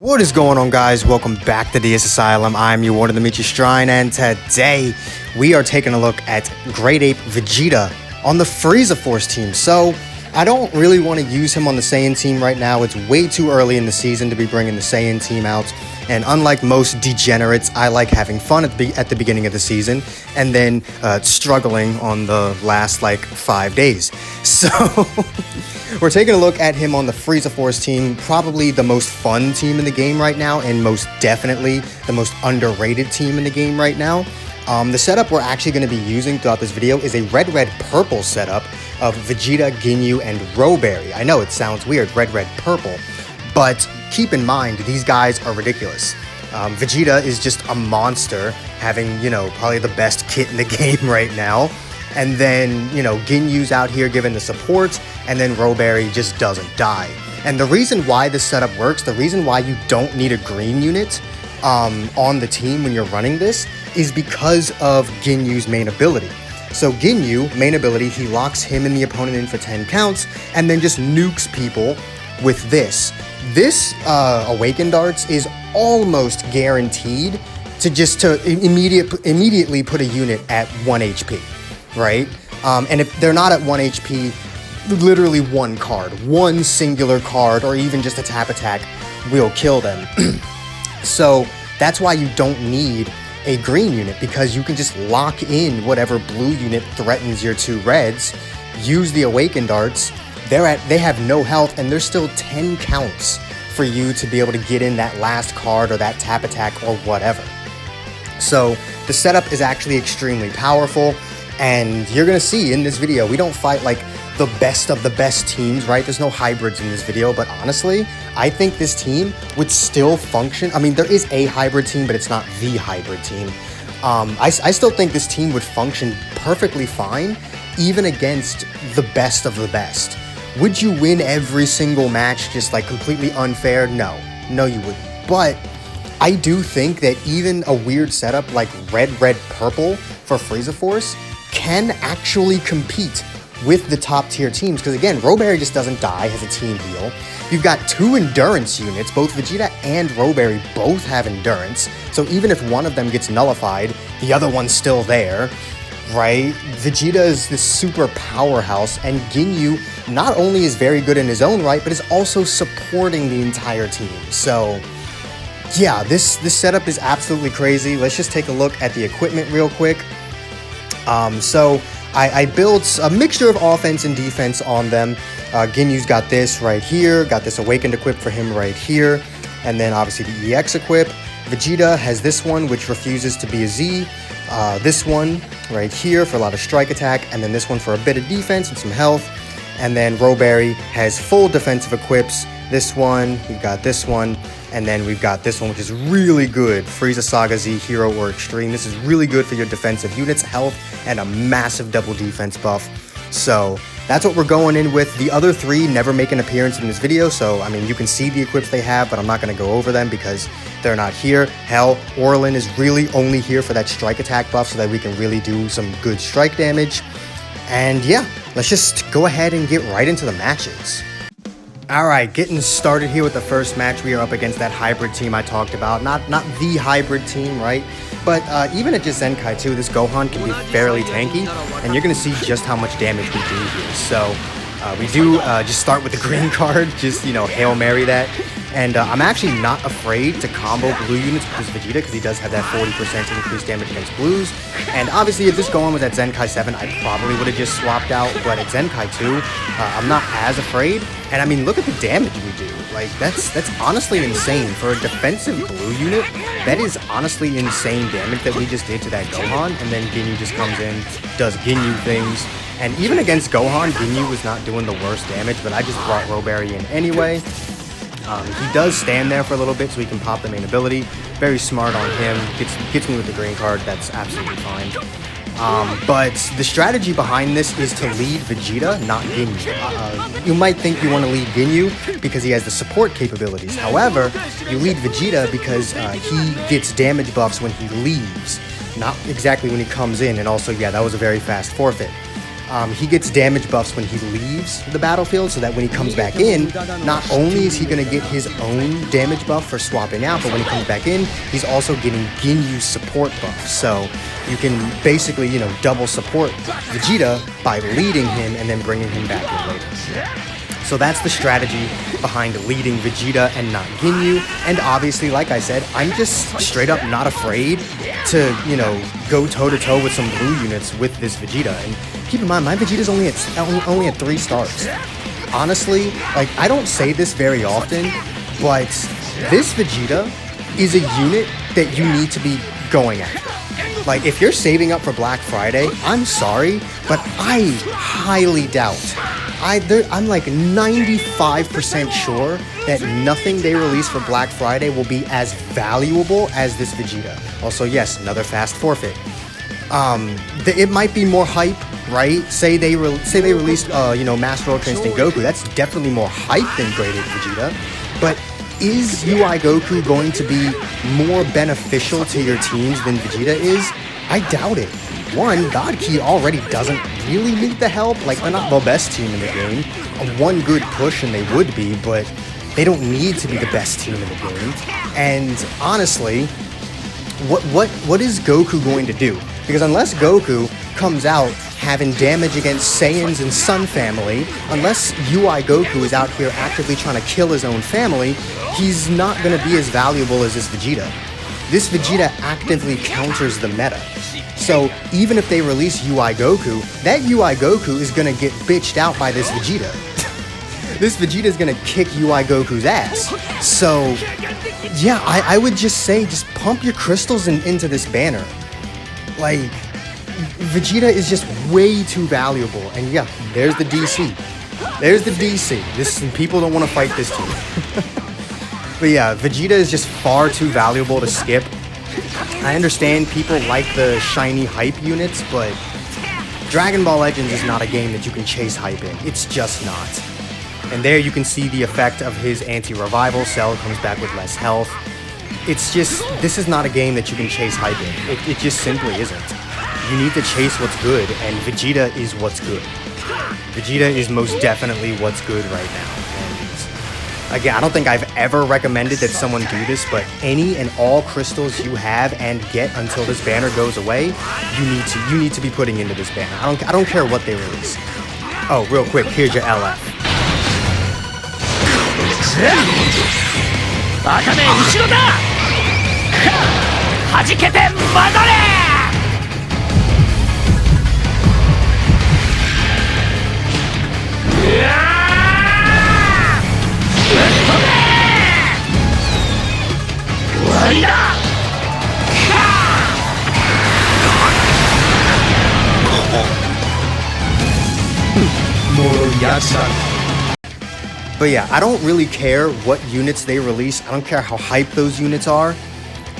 What is going on, guys? Welcome back to DS Asylum. I'm your warden, Dimitri Strine, and today we are taking a look at Great Ape Vegeta on the Frieza Force team. So I don't really want to use him on the Saiyan team right now. It's way too early in the season to be bringing the Saiyan team out. And unlike most degenerates, I like having fun at the beginning of the season and then struggling on the last, 5 days. So we're taking a look at him on the Frieza Force team, probably the most fun team in the game right now, and most definitely the most underrated team in the game right now. The setup we're actually going to be using throughout this video is a red-red-purple setup of Vegeta, Ginyu, and Roberi. I know it sounds weird, red-red-purple, but keep in mind, these guys are ridiculous. Vegeta is just a monster, having, probably the best kit in the game right now. And then, Ginyu's out here giving the support, and then Roberi just doesn't die. And the reason why this setup works, the reason why you don't need a green unit on the team when you're running this, is because of Ginyu's main ability. So Ginyu, main ability, he locks him and the opponent in for 10 counts, and then just nukes people with this. This Awakened Darts is almost guaranteed to immediately put a unit at 1 HP. Right? And if they're not at 1 HP, literally one card, one singular card, or even just a tap attack will kill them. So that's why you don't need a green unit, because you can just lock in whatever blue unit threatens your two reds, use the Awakened Darts, they have no health, and there's still 10 counts for you to be able to get in that last card or that tap attack or whatever. So the setup is actually extremely powerful. And you're going to see in this video, we don't fight like the best of the best teams, right? There's no hybrids in this video, but honestly, I think this team would still function. I mean, there is a hybrid team, but it's not the hybrid team. I still think this team would function perfectly fine, even against the best of the best. Would you win every single match just like completely unfair? No, you wouldn't. But I do think that even a weird setup like red-red-purple for Frieza Force can actually compete with the top tier teams, because again, Roberi just doesn't die, has a team heal. You've got two endurance units, both Vegeta and Roberi both have endurance, so even if one of them gets nullified, the other one's still there, right? Vegeta is this super powerhouse, and Ginyu not only is very good in his own right, but is also supporting the entire team. So yeah, this setup is absolutely crazy. Let's just take a look at the equipment real quick. So I built a mixture of offense and defense on them. Ginyu's got this right here, got this Awakened equip for him right here, and then obviously the EX equip. Vegeta has this one, which refuses to be a Z, this one right here for a lot of strike attack, and then this one for a bit of defense and some health. And then Roberi has full defensive equips. This one, we've got this one, and then we've got this one, which is really good. Frieza Saga Z, Hero or Extreme. This is really good for your defensive units, health, and a massive double defense buff. So that's what we're going in with. The other three never make an appearance in this video, so I mean, you can see the equips they have, but I'm not going to go over them because they're not here. Hell, Orlin is really only here for that strike attack buff so that we can really do some good strike damage. And yeah, let's just go ahead and get right into the matches. Alright, getting started here with the first match. We are up against that hybrid team I talked about. Not the hybrid team, right? But even at just Zenkai 2, this Gohan can be fairly tanky, and you're going to see just how much damage we do here. So we do just start with the green card, just, Hail Mary that. And I'm actually not afraid to combo blue units with this Vegeta, because he does have that 40% increased damage against blues. And obviously, if this Gohan was at Zenkai 7, I probably would have just swapped out. But at Zenkai 2, I'm not as afraid. And I mean, look at the damage we do. Like, that's honestly insane. For a defensive blue unit, that is honestly insane damage that we just did to that Gohan. And then Ginyu just comes in, does Ginyu things. And even against Gohan, Ginyu was not doing the worst damage, but I just brought Roberi in anyway. He does stand there for a little bit so he can pop the main ability. Very smart on him. Gets me with the green card. That's absolutely fine. But the strategy behind this is to lead Vegeta, not Ginyu. You might think you want to lead Ginyu because he has the support capabilities. However, you lead Vegeta because he gets damage buffs when he leaves, not exactly when he comes in. And also, yeah, that was a very fast forfeit. He gets damage buffs when he leaves the battlefield, so that when he comes back in, not only is he going to get his own damage buff for swapping out, but when he comes back in, he's also getting Ginyu's support buff. So you can basically, you know, double support Vegeta by leading him and then bringing him back in later. So that's the strategy behind leading Vegeta and not Ginyu. And obviously, like I said, I'm just straight up not afraid to, you know, go toe-to-toe with some blue units with this Vegeta. And keep in mind, my Vegeta's only at 3 stars. Honestly, like, I don't say this very often, but this Vegeta is a unit that you need to be going after. Like, if you're saving up for Black Friday, I'm sorry, but I highly doubt. I'm like 95% sure that nothing they release for Black Friday will be as valuable as this Vegeta. Also, yes, another fast forfeit. It might be more hype, right? Say they released, you know, Master Ultra Instinct Goku. That's definitely more hype than Grade 8 Vegeta. But is UI Goku going to be more beneficial to your teams than Vegeta is? I doubt it. One, God Ki already doesn't really need the help. Like, they're not the best team in the game. One good push and they would be, but they don't need to be the best team in the game. And honestly, what is Goku going to do? Because unless Goku comes out having damage against Saiyans and Sun family, unless UI Goku is out here actively trying to kill his own family, he's not going to be as valuable as this Vegeta. This Vegeta actively counters the meta. So even if they release UI Goku, that UI Goku is going to get bitched out by this Vegeta. This Vegeta is going to kick UI Goku's ass. So yeah, I would just say, just pump your crystals into this banner. Like, Vegeta is just way too valuable. And yeah, there's the DC. There's the DC. People don't want to fight this team. But yeah, Vegeta is just far too valuable to skip. I understand people like the shiny hype units, but Dragon Ball Legends is not a game that you can chase hype in. It's just not. And there you can see the effect of his anti-revival. Cell comes back with less health. It's just, this is not a game that you can chase hype in. It just simply isn't. You need to chase what's good, and Vegeta is what's good. Vegeta is most definitely what's good right now. Again, I don't think I've ever recommended that someone do this, but any and all crystals you have and get until this banner goes away, you need to be putting into this banner. I don't care what they release. Oh, real quick, here's your LF. But yeah, I don't really care what units they release. I don't care how hype those units are,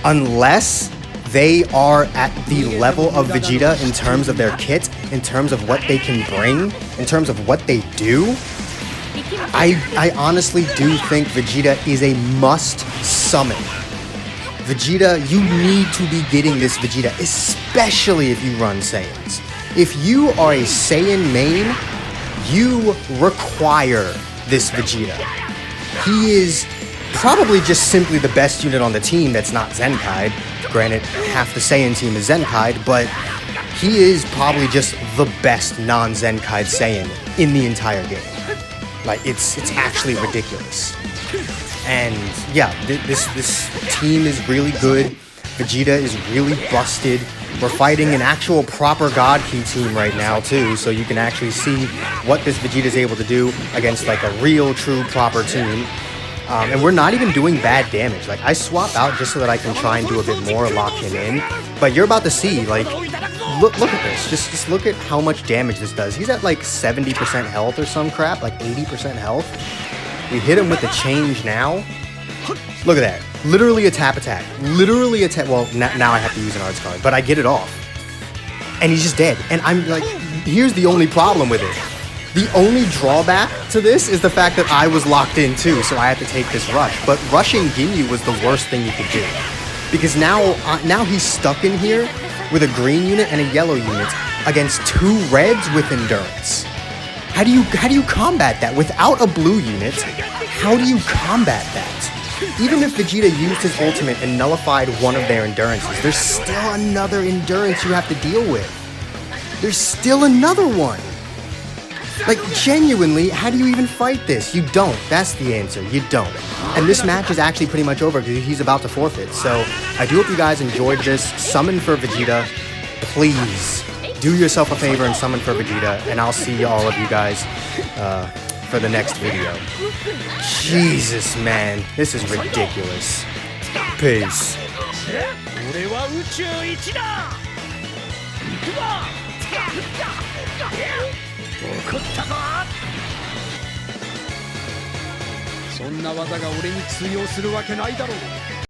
unless they are at the level of Vegeta in terms of their kit, in terms of what they can bring, in terms of what they do. I honestly do think Vegeta is a must summon. Vegeta, you need to be getting this Vegeta, especially if you run Saiyans. If you are a Saiyan main, you require this Vegeta. He is probably just simply the best unit on the team that's not Zenkai. Granted, half the Saiyan team is Zenkai, but he is probably just the best non-Zenkai Saiyan in the entire game. Like, it's actually ridiculous. And yeah, this team is really good. Vegeta is really busted. We're fighting an actual proper God Ki team right now too, so you can actually see what this Vegeta is able to do against like a real, true, proper team. And we're not even doing bad damage. Like, I swap out just so that I can try and do a bit more, lock him in. But you're about to see, like, look at this. Just look at how much damage this does. He's at like 70% health or some crap, like 80% health. We hit him with the change now. Look at that. Literally a tap attack. Literally a tap. Well, now I have to use an arts card, but I get it off. And he's just dead. And I'm like, here's the only problem with it. The only drawback to this is the fact that I was locked in too, so I had to take this rush. But rushing Ginyu was the worst thing you could do. Because now he's stuck in here with a green unit and a yellow unit. against 2 reds with endurance. How do you combat that? Without a blue unit, how do you combat that? Even if Vegeta used his ultimate and nullified one of their endurances, there's still another endurance you have to deal with. There's still another one. Like, genuinely, how do you even fight this? You don't. That's the answer. You don't. And this match is actually pretty much over because he's about to forfeit. So, I do hope you guys enjoyed this. Summon for Vegeta. Please, do yourself a favor and summon for Vegeta. And I'll see all of you guys for the next video. Jesus, man. This is ridiculous. Peace. 怒ったか。そんな技が俺に通用するわけないだろう。